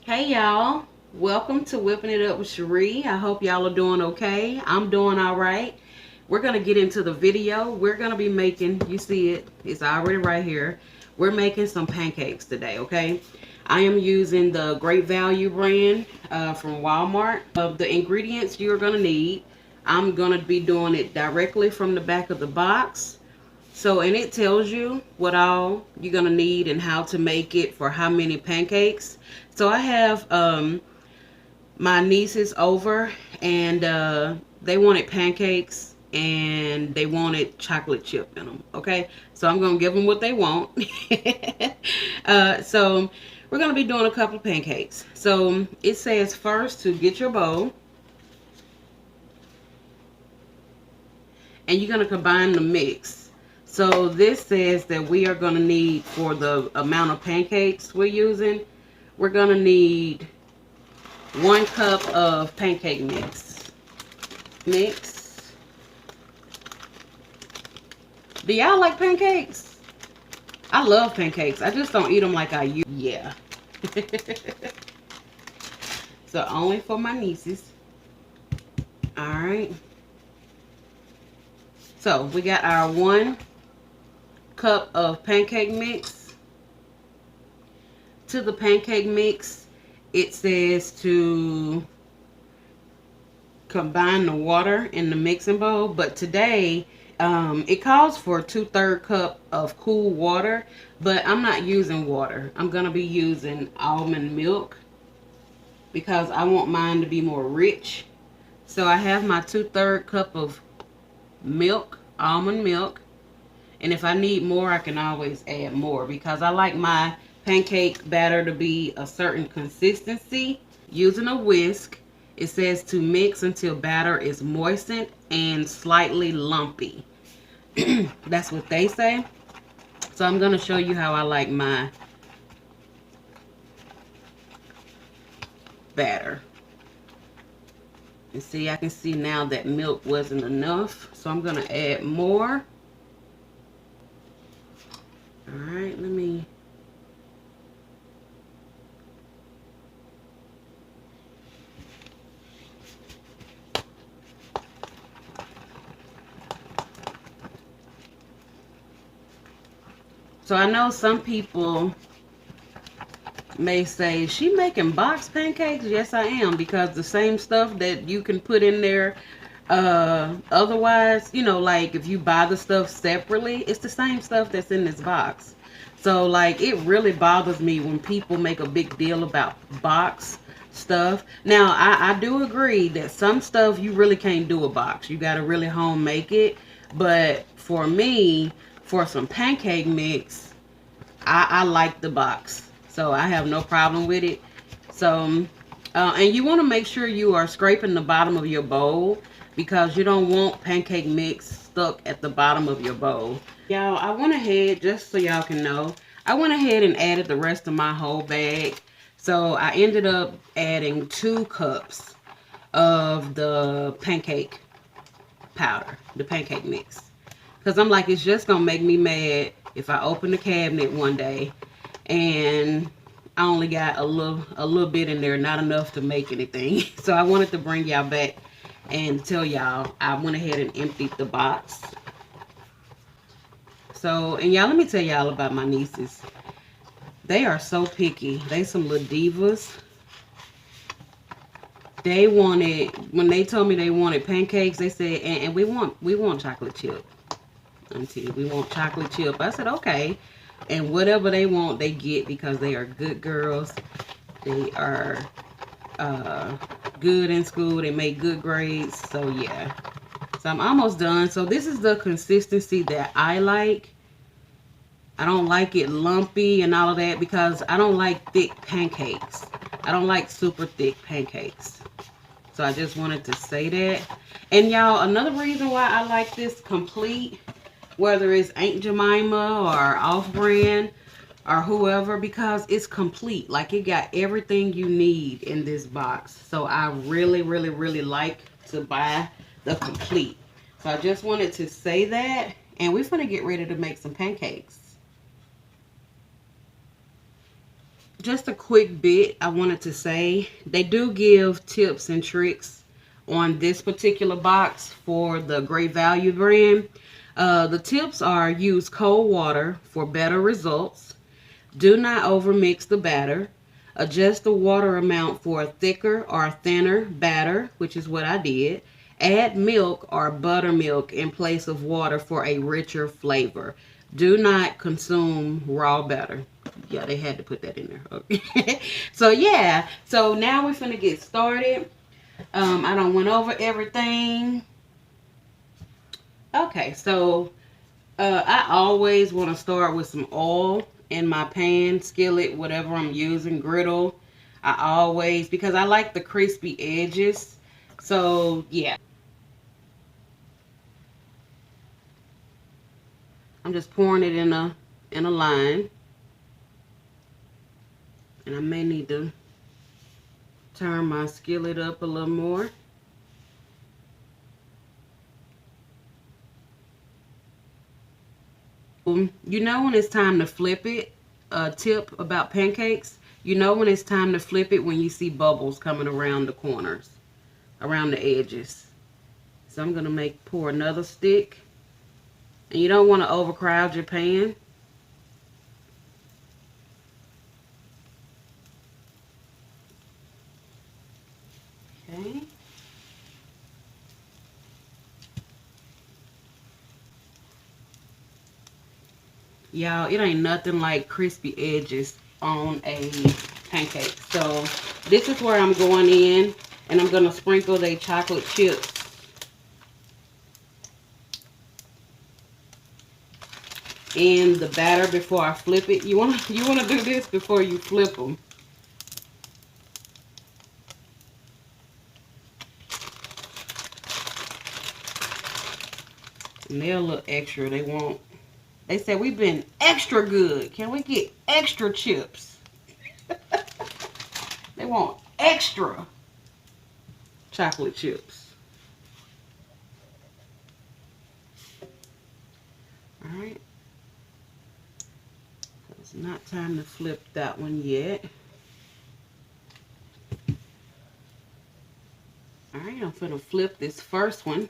Hey y'all, welcome to Whipping It Up with Cherie. I hope y'all are doing okay. I'm doing all right. We're going to get into the video. We're going to be making, you see it, it's already right here. We're making some pancakes today, okay? I am using the Great Value brand from Walmart. Of the ingredients you're going to need, I'm going to be doing it directly from the back of the box. So, and it tells you what all you're going to need and how to make it for how many pancakes. So I have my nieces over and they wanted pancakes and they wanted chocolate chip in them. Okay. So I'm going to give them what they want. So we're going to be doing a couple of pancakes. So it says first to get your bowl and you're going to combine the mix. So this says that we are going to need, for the amount of pancakes we're using, we're going to need 1 cup of pancake mix. Do y'all like pancakes? I love pancakes. I just don't eat them like I used. Yeah. So only for my nieces. All right. So we got our 1 cup of pancake mix. To the pancake mix, it says to combine the water in the mixing bowl, but today it calls for 2/3 cup of cool water, but I'm not using water. I'm gonna be using almond milk because I want mine to be more rich. So I have my 2/3 cup of milk, almond milk, and if I need more I can always add more because I like my pancake batter to be a certain consistency. Using a whisk, it says to mix until batter is moistened and slightly lumpy. That's what they say. So I'm going to show you how I like my batter. And see, I can see now that milk wasn't enough. So I'm going to add more. Alright, let me... So I know some people may say, she making box pancakes? Yes, I am, because the same stuff that you can put in there otherwise, you know, like if you buy the stuff separately, it's the same stuff that's in this box. So like it really bothers me when people make a big deal about box stuff. Now I do agree that some stuff you really can't do a box. You got to really home make it. But for me, for some pancake mix, I like the box. So I have no problem with it. So, and you want to make sure you are scraping the bottom of your bowl because you don't want pancake mix stuck at the bottom of your bowl. Y'all, I went ahead, just so y'all can know, I went ahead and added the rest of my whole bag. So I ended up adding 2 cups of the pancake powder, the pancake mix. Because I'm like, it's just going to make me mad if I open the cabinet one day and I only got a little bit in there, not enough to make anything. So I wanted to bring y'all back and tell y'all I went ahead and emptied the box. So, and y'all, let me tell y'all about my nieces. They are so picky. They some little divas. They wanted, when they told me they wanted pancakes, they said, and we want chocolate chip. Auntie, we want chocolate chip. I said, okay. And whatever they want, they get because they are good girls. They are good in school. They make good grades. So, yeah. So, I'm almost done. So, this is the consistency that I like. I don't like it lumpy and all of that because I don't like thick pancakes. I don't like super thick pancakes. So, I just wanted to say that. And, y'all, another reason why I like this complete, whether it's Aunt Jemima or off-brand or whoever, because it's complete. Like, it got everything you need in this box. So I really, really, really like to buy the complete. So I just wanted to say that. And we're going to get ready to make some pancakes. Just a quick bit I wanted to say. They do give tips and tricks on this particular box for the Great Value brand. The tips are: use cold water for better results. Do not overmix the batter. Adjust the water amount for a thicker or thinner batter, which is what I did. Add milk or buttermilk in place of water for a richer flavor. Do not consume raw batter. Yeah, they had to put that in there. Okay. So yeah, so now we're finna get started. I don't went over everything. Okay, so I always want to start with some oil in my pan, skillet, whatever I'm using, griddle. I always, because I like the crispy edges. So yeah, I'm just pouring it in a line, and I may need to turn my skillet up a little more. You know when it's time to flip it. A tip about pancakes: you know when it's time to flip it when you see bubbles coming around the corners, around the edges. So I'm gonna pour another stick, and you don't want to overcrowd your pan. Okay. Y'all, it ain't nothing like crispy edges on a pancake. So this is where I'm going in, and I'm gonna sprinkle the chocolate chips in the batter before I flip it. You wanna do this before you flip them. And they're a little extra. They said we've been extra good. Can we get extra chips? They want extra chocolate chips. All right. So it's not time to flip that one yet. All right, I'm gonna flip this first one.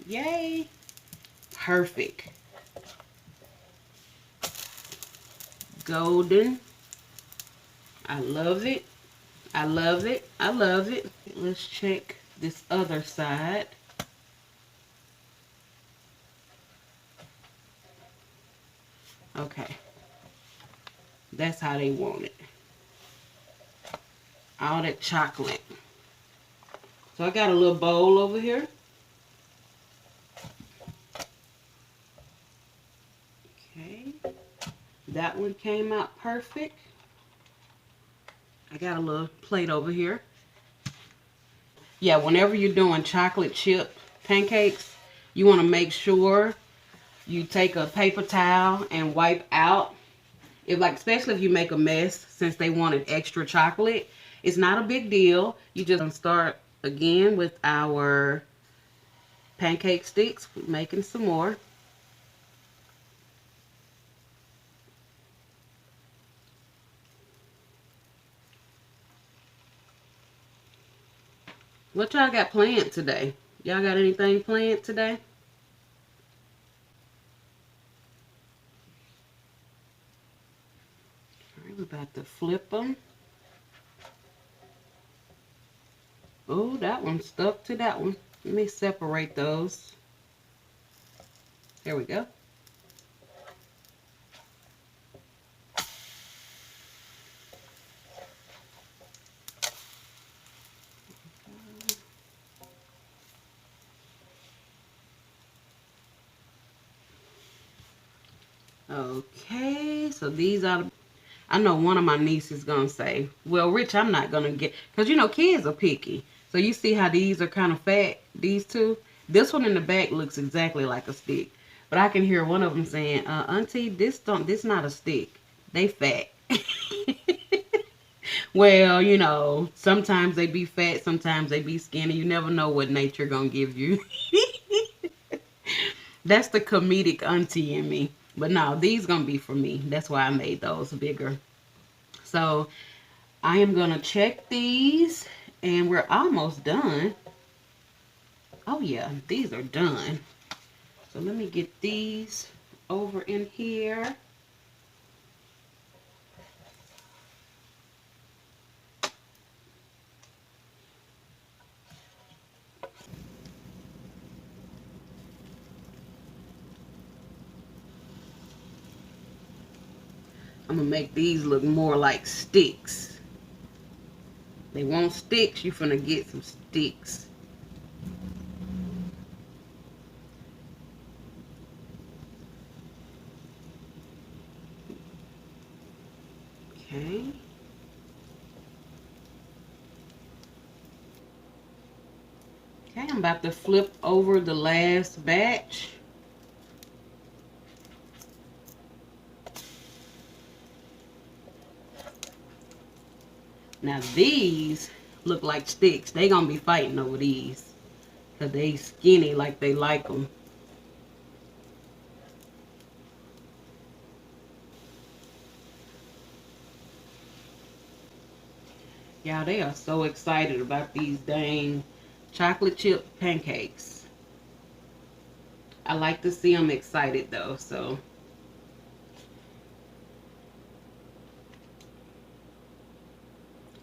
Yay! Perfect. Golden. I love it. I love it. I love it. Let's check this other side. Okay. That's how they want it. All that chocolate. So I got a little bowl over here. Okay. That one came out perfect. I got a little plate over here. Yeah, whenever you're doing chocolate chip pancakes, you want to make sure you take a paper towel and wipe out. Especially if you make a mess, since they wanted extra chocolate, it's not a big deal. You just start again with our pancake sticks, making some more. What y'all got planned today? Y'all got anything planned today? All right, we're about to flip them. Oh, that one stuck to that one. Let me separate those. There we go. Okay, so these are the, I know one of my nieces gonna say, well, Rich, I'm not gonna get, because you know kids are picky. So you see how these are kind of fat, these two? This one in the back looks exactly like a stick. But I can hear one of them saying, Auntie, this not a stick. They fat. Well, you know, sometimes they be fat, sometimes they be skinny. You never know what nature gonna give you. That's the comedic auntie in me. But no, these gonna be for me. That's why I made those bigger. So I am gonna check these, and we're almost done. Oh yeah, these are done. So let me get these over in here. I'm gonna make these look more like sticks. They want sticks, you finna get some sticks. Okay. Okay, I'm about to flip over the last batch. Now these look like sticks. They gonna be fighting over these. Cause they skinny like they like them. Y'all, they are so excited about these dang chocolate chip pancakes. I like to see them excited though, so.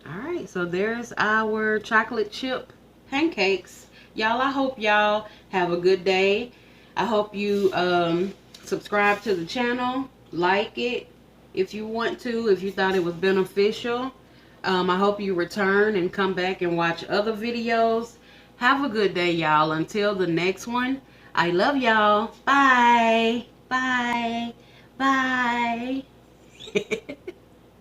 Alright, so there's our chocolate chip pancakes. Y'all, I hope y'all have a good day. I hope you subscribe to the channel, like it if you want to, if you thought it was beneficial. I hope you return and come back and watch other videos. Have a good day, y'all. Until the next one, I love y'all. Bye. Bye. Bye.